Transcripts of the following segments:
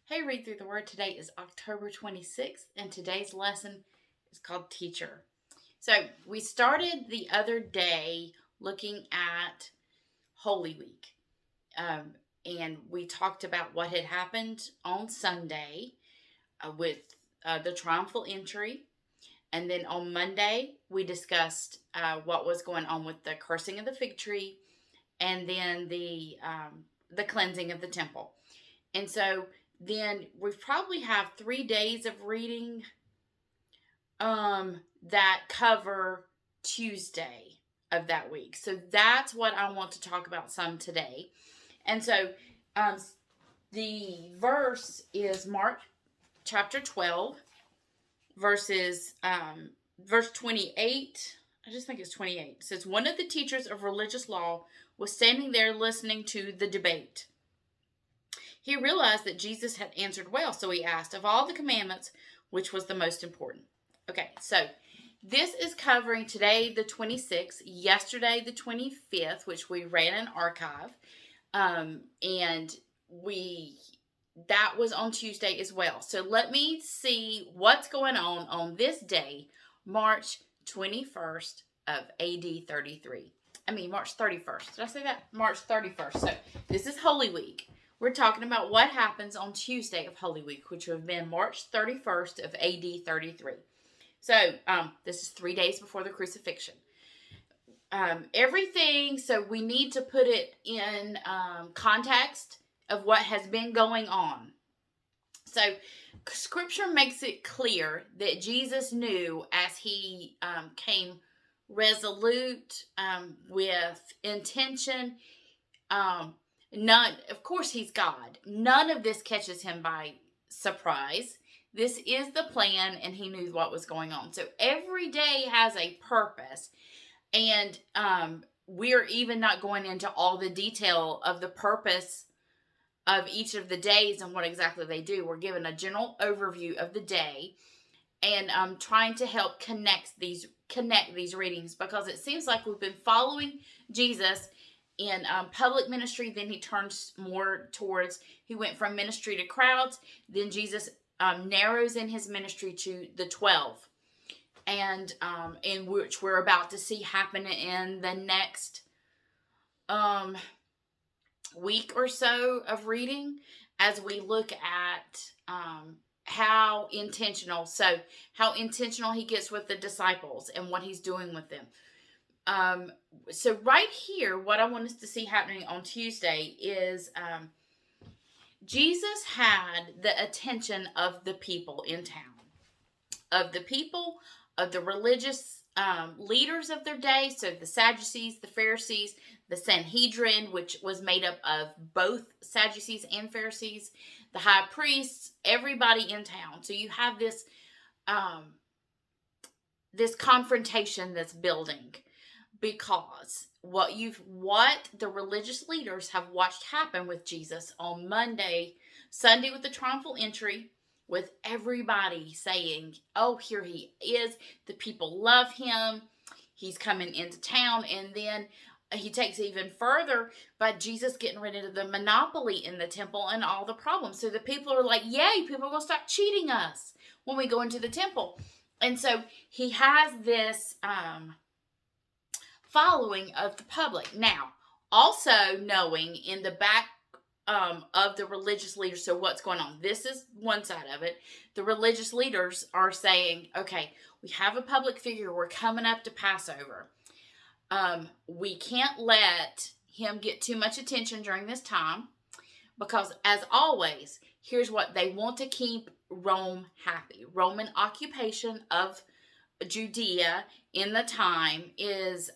Hey, Read Through the Word. Today is October 26th, and today's lesson is called Teacher. So, we started the other day looking at Holy Week, and we talked about what had happened on Sunday with the Triumphal Entry, and then on Monday we discussed what was going on with the cursing of the fig tree, and then the cleansing of the temple. And so then we probably have 3 days of reading that cover Tuesday of that week. So that's what I want to talk about some today. And so the verse is Mark chapter 12, verse 28. I just think it's 28. It says, one of the teachers of religious law was standing there listening to the debate. He realized that Jesus had answered well, so he asked, of all the commandments, which was the most important? Okay, so this is covering today the 26th, yesterday the 25th, which we ran an archive, and that was on Tuesday as well. So let me see what's going on this day, March 21st of AD 33. March 31st. Did I say that? March 31st. So this is Holy Week. We're talking about what happens on Tuesday of Holy Week, which would have been March 31st of AD 33. So, this is 3 days before the crucifixion. Everything, so we need to put it in context of what has been going on. So, Scripture makes it clear that Jesus knew as he came resolute, with intention, of course he's God. None of this catches him by surprise. This is the plan, and he knew what was going on. So every day has a purpose, and we're even not going into all the detail of the purpose of each of the days and what exactly they do. We're given a general overview of the day, and trying to help connect these readings, because it seems like we've been following Jesus in public ministry. Then he turns more towards, he went from ministry to crowds. Then Jesus narrows in his ministry to the 12, and in which we're about to see happen in the next week or so of reading, as we look at how intentional he gets with the disciples and what he's doing with them. So right here, what I want us to see happening on Tuesday is Jesus had the attention of the people in town, of the religious leaders of their day. So the Sadducees, the Pharisees, the Sanhedrin, which was made up of both Sadducees and Pharisees, the high priests, everybody in town. So you have this confrontation that's building, because what the religious leaders have watched happen with Jesus on Sunday with the Triumphal Entry, with everybody saying, oh, here he is, the people love him, he's coming into town. And then he takes it even further by Jesus getting rid of the monopoly in the temple and all the problems. So the people are like, yay, people are going to stop cheating us when we go into the temple. And so he has this following of the public. Now, also knowing in the back of the religious leaders, so what's going on? This is one side of it. The religious leaders are saying, okay, we have a public figure, we're coming up to Passover. We can't let him get too much attention during this time, because as always, here's what they want to keep Rome happy. Roman occupation of Judea in the time is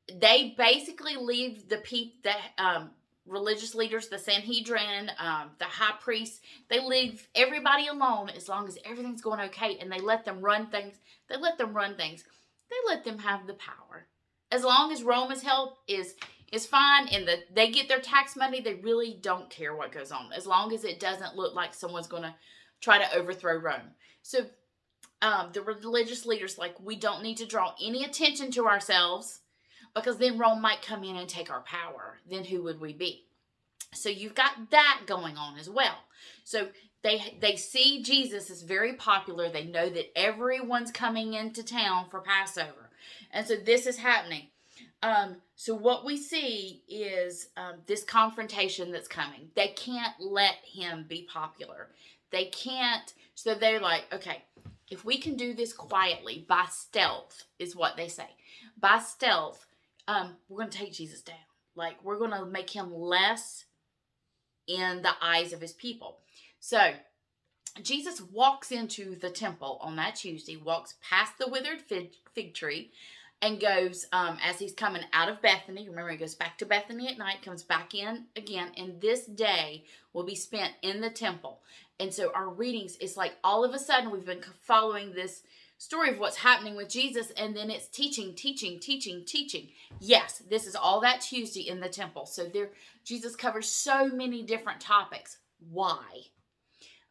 they basically leave the religious leaders, the Sanhedrin, the high priests, they leave everybody alone as long as everything's going okay, and they let them run things. They let them have the power. As long as Rome's help is fine, and they get their tax money, they really don't care what goes on, as long as it doesn't look like someone's going to try to overthrow Rome. So the religious leaders, like, we don't need to draw any attention to ourselves, because then Rome might come in and take our power. Then who would we be? So you've got that going on as well. So they see Jesus is very popular. They know that everyone's coming into town for Passover. And so this is happening. So what we see is this confrontation that's coming. They can't let him be popular. They can't. So they're like, okay, if we can do this quietly, by stealth, is what they say. By stealth, we're going to take Jesus down. Like, we're going to make him less in the eyes of his people. So Jesus walks into the temple on that Tuesday, walks past the withered fig tree, and goes, as he's coming out of Bethany, remember, he goes back to Bethany at night, comes back in again, and this day will be spent in the temple. And so our readings, it's like all of a sudden we've been following this story of what's happening with Jesus, and then it's teaching. Yes, this is all that Tuesday in the temple. So Jesus covers so many different topics. Why?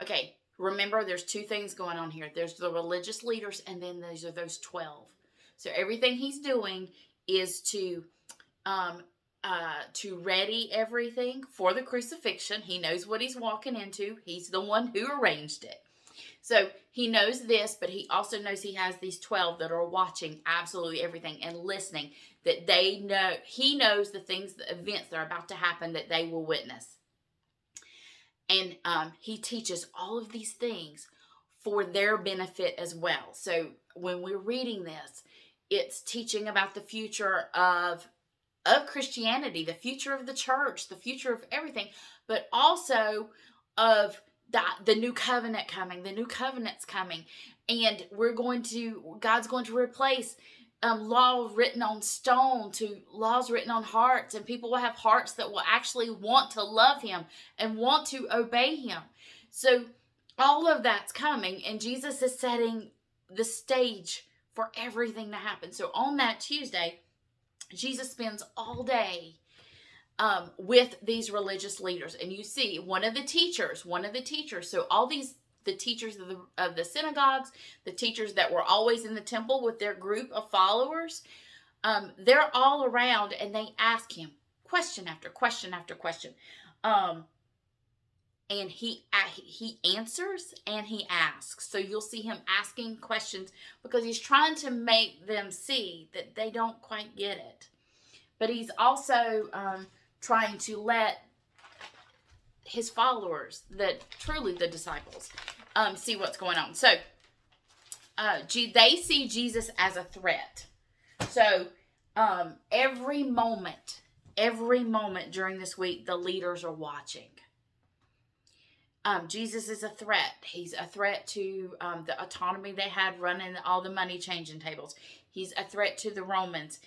Okay, remember, there's two things going on here. There's the religious leaders, and then those are those 12. So everything he's doing is to ready everything for the crucifixion. He knows what he's walking into. He's the one who arranged it. So he knows this, but he also knows he has these 12 that are watching absolutely everything and listening, that they know, he knows the things, the events that are about to happen that they will witness. And he teaches all of these things for their benefit as well. So when we're reading this, it's teaching about the future of Christianity, the future of the church, the future of everything, but also of the new covenant coming. The new covenant's coming, and God's going to replace law written on stone to laws written on hearts, and people will have hearts that will actually want to love him and want to obey him. So all of that's coming, and Jesus is setting the stage for everything to happen. So on that Tuesday, Jesus spends all day with these religious leaders, and you see one of the teachers. So all the teachers of the synagogues, the teachers that were always in the temple with their group of followers, they're all around, and they ask him question after question after question, and he answers and he asks. So you'll see him asking questions because he's trying to make them see that they don't quite get it, but he's also trying to let his followers, that truly the disciples, see what's going on. So they see Jesus as a threat. So every moment during this week, the leaders are watching. Jesus is a threat. He's a threat to the autonomy they had running all the money changing tables. He's a threat to the Romans.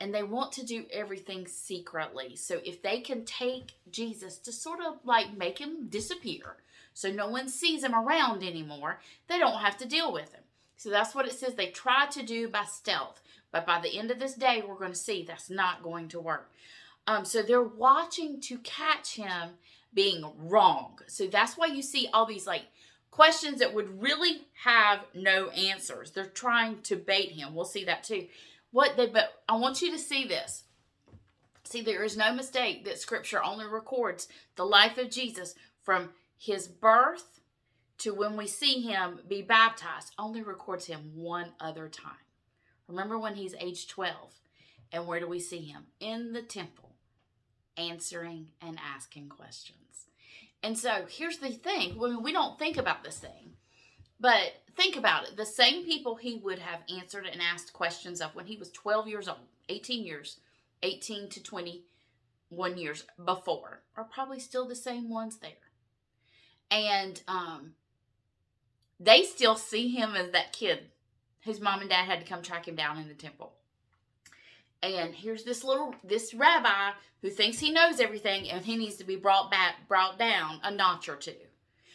And they want to do everything secretly. So if they can take Jesus to sort of like make him disappear, so no one sees him around anymore, they don't have to deal with him. So that's what it says they try to do by stealth. But by the end of this day, we're going to see that's not going to work. So they're watching to catch him being wrong. So that's why you see all these like questions that would really have no answers. They're trying to bait him. We'll see that too. But I want you to see this. See, there is no mistake that Scripture only records the life of Jesus from his birth to when we see him be baptized. Only records him one other time. Remember when he's age 12. And where do we see him? In the temple, answering and asking questions. And so here's the thing. We don't think about this thing. But think about it. The same people he would have answered and asked questions of when he was 12 years old, 18 to 21 years before, are probably still the same ones there. And they still see him as that kid whose mom and dad had to come track him down in the temple. And here's this rabbi who thinks he knows everything, and he needs to be brought down a notch or two.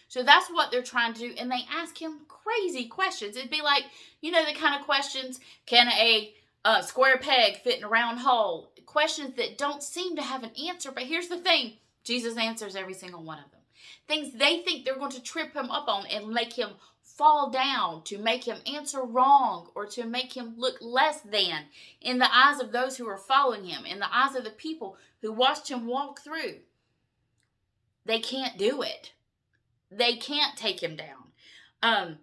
So that's what they're trying to do, and they ask him crazy questions. It'd be like, the kind of questions, can a square peg fit in a round hole? Questions that don't seem to have an answer, but here's the thing. Jesus answers every single one of them. Things they think they're going to trip him up on and make him fall down, to make him answer wrong, or to make him look less than in the eyes of those who are following him, in the eyes of the people who watched him walk through. They can't do it. They can't take him down.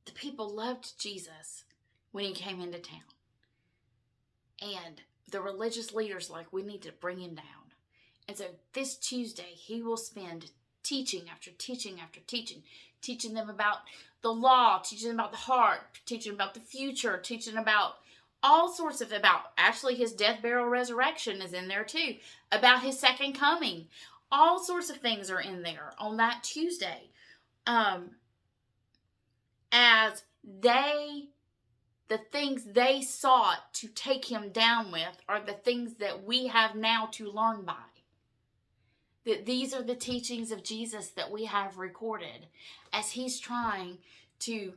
The people loved Jesus when he came into town. And the religious leaders we need to bring him down. And so this Tuesday, he will spend teaching after teaching after teaching, teaching them about the law, teaching them about the heart, teaching about the future, teaching about all sorts of, about actually his death, burial, resurrection is in there too, about his second coming. All sorts of things are in there on that Tuesday. As the things they sought to take him down with are the things that we have now to learn by. That these are the teachings of Jesus that we have recorded as he's trying to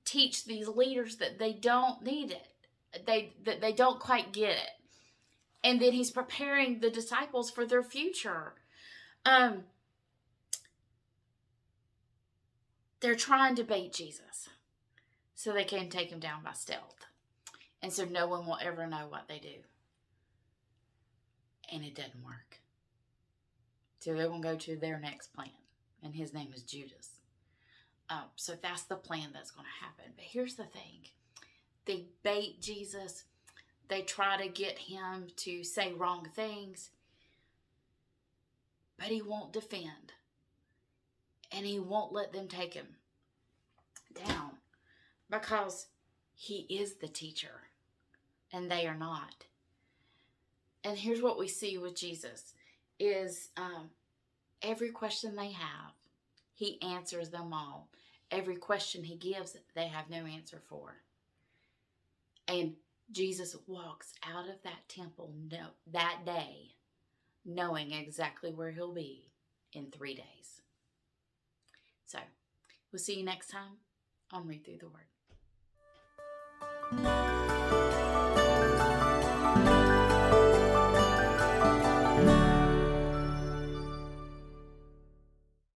teach these leaders that they don't need it. That they don't quite get it. And then he's preparing the disciples for their future. They're trying to bait Jesus so they can take him down by stealth. And so no one will ever know what they do. And it doesn't work. So they're going to go to their next plan. And his name is Judas. So that's the plan that's going to happen. But here's the thing. They bait Jesus. They try to get him to say wrong things. But he won't defend. And he won't let them take him down. Because he is the teacher. And they are not. And here's what we see with Jesus. Is every question they have, he answers them all. Every question he gives, they have no answer for. And Jesus walks out of that temple that day, knowing exactly where he'll be in 3 days. So, we'll see you next time on Read Through the Word.